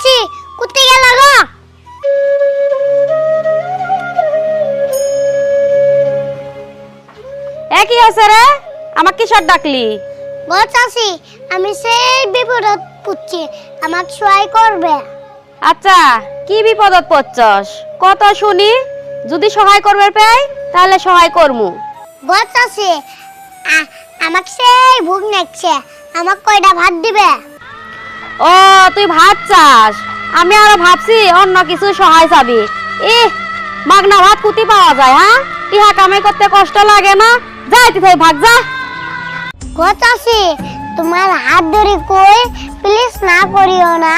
চাচি কোথায় গেল গো? কি আছে রে? আমাকে কিসব ডাকলি? গো চাচি, আমি সেই বিপদত পড়ছি, আমাকে সহায় করবে? আচ্ছা, কি বিপদত পড়ছস কত শুনি। যদি সহায় করবে পাই তাহলে সহায় করমু। গো চাচি, আমাকে সেই ভুক লাগছে, আমাকে কয়টা ভাত দিবে? ও তুই ভাত চাস? আমি আরো ভাবছি অন্য কিছু সহায় চাবি। মাগনা ভাত কুতি পাওয়া যায়? হ্যাঁ, ইহা কামাই করতে কষ্ট লাগে না? যাইতে থাই, ভাগ যা। গো চাচি, তোমার হাত ধরে কই, প্লিজ না করিও না,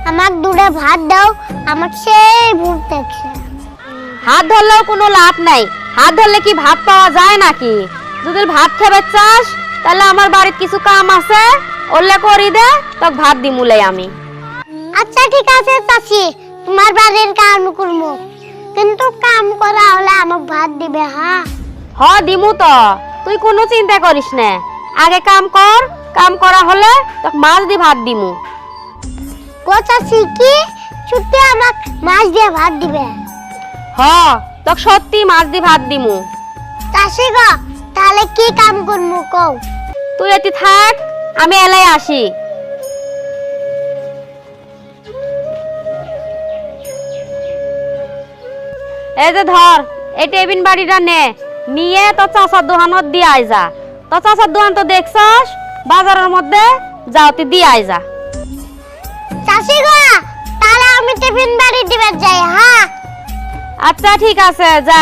আমাকে দুটো ভাত দাও, আমাকে সেই ভুক লাগছে। হাত ধরলেও কোনো লাভ নাই। হাত ধরলে কি ভাত পাওয়া যায় নাকি? যদি ভাত খেবে চাস তাহলে আমার বাড়ির কিছু কাম আছে, ওলে করি দে, তোক ভাত দিমুলাই আমি। আচ্ছা ঠিক আছে চাচি, তোমার বাড়ির কাম করবো, কিন্তু কাম করা হলে আমাকে ভাত দিবে। হ্যাঁ দিমু তো, তুই কোনো চিন্তা করিস না। আগে কাম কর, কাম করা হলে তোক মাছ দি ভাত দিমু। গো চাচি, কি সত্যি আমাকে মাছ দিয়ে ভাত দিবে? তোক সত্যি মাছ দি ভাত দিমু। চাচি গো, তাহলে কি কাম করবো কও? তুই এটি থাক, আমি এলাই আসি। এই যে ধর, এই টেবিন বাড়িটা নিয়ে তো চাচার দোকানত দিয়ে আই যা। তো চাচার দোকান তো দেখছস বাজারের মধ্যে, যাও তুই দিয়ে আই যা। চাচি গো, তাহলে আমি টিফিন বাড়ি দিবে যাই। হ্যাঁ আচ্ছা ঠিক আছে, যা।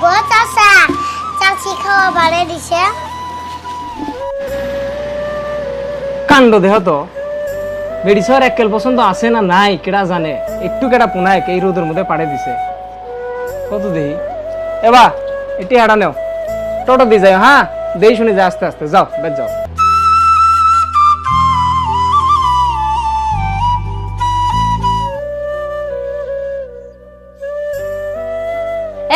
গো চাচা, চাচি খাওয়া বাড়ে দিছে। কাণ্ড দেহ তো, মেডিসর একেল পছন্দ আছে না নাই কেডা জানে। একটু কেডা পুনায় এই রোদের মধ্যে পাড়ে দিছে কত দেহি। এবা এটি হাড়া নেও, টোটো দিয়ে যাও। হ্যাঁ দেই শুনে যায়, আস্তে আস্তে যাও, বেশ যাও।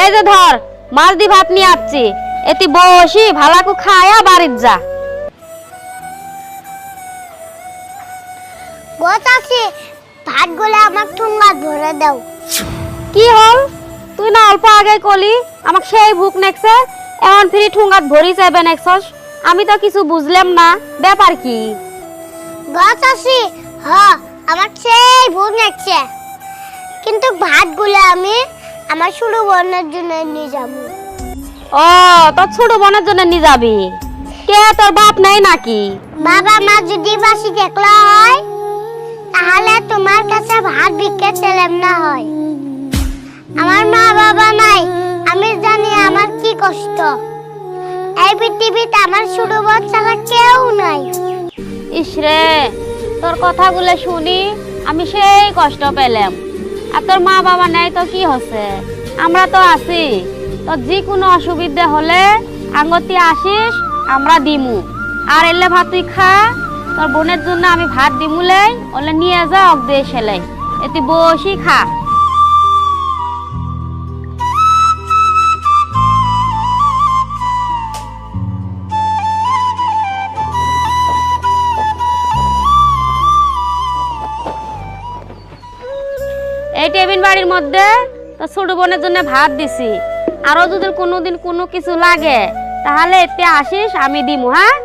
এই যে ধর, মাছ দি ভাত নিয়ে আসছি, এটি বসি ভালাকু খায়া বাড়ির যা। গো চাচি, ভাত গুলো আমাকে ঠুঙ্গাত ভরে দাও। কি হল? তুই না অল্প আগে কলি আমাকে সেই ভুক নেকছে, এখন ফিরি ঠুঙ্গাত ভরি চাইবে নেকছস? আমি তো কিছু বুঝলাম না, ব্যাপার কি? গো চাচি, আমাকে সেই ভুক লাগছে, কিন্তু ভাত গুলো আমি আমার ছোট বোনের জন্য নিয়ে যাবো। ও, তোর ছোট বোনের জন্য নিয়ে যাবি? কে, তোর বাপ নাই নাকি? বাবা মা যদি বাসি দেখলা হয় তাহলে তোমার কাছে ভাত ভিক্ষে ছেলেম না হয়। আমার মা বাবা নাই, আমি জানি আমার কি কষ্ট। এই পৃথিবীতে আমার ছোট বোন ছাড়া কেউ নাই। ইসরে, তোর কথাগুলো শুনি আমি সেই কষ্ট পেলাম। আর তোর মা বাবা নাই তো কি হচ্ছে, আমরা তো আছি। তোর যে কোনো অসুবিধা হলে আঙ্গতি আসিস, আমরা দিমু। আর এলে ভাত তুই খা, তোর বোনের জন্য আমি ভাত দিমুলে, ওলে নিয়ে যা, অক দিয়ে সেলাই, এতে বসি খা। এই টেবিল বাড়ির মধ্যে তো ছোট বোনের জন্য ভাত দিছি। আরো যদি কোনোদিন কোনো কিছু লাগে তাহলে এতে আসিস, আমি দিমু। হ্যাঁ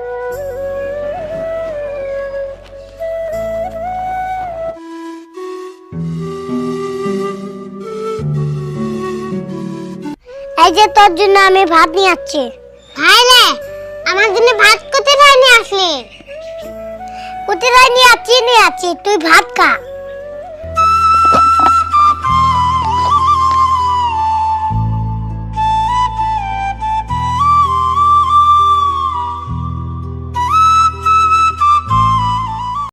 এই যে তোর জন্য আমি ভাত নিয়ে আসছি। ভাই রে, আমার জন্য ভাত কোথায় নিয়ে আসলি? কোথায় নিয়ে আসছি, তুই ভাত খা।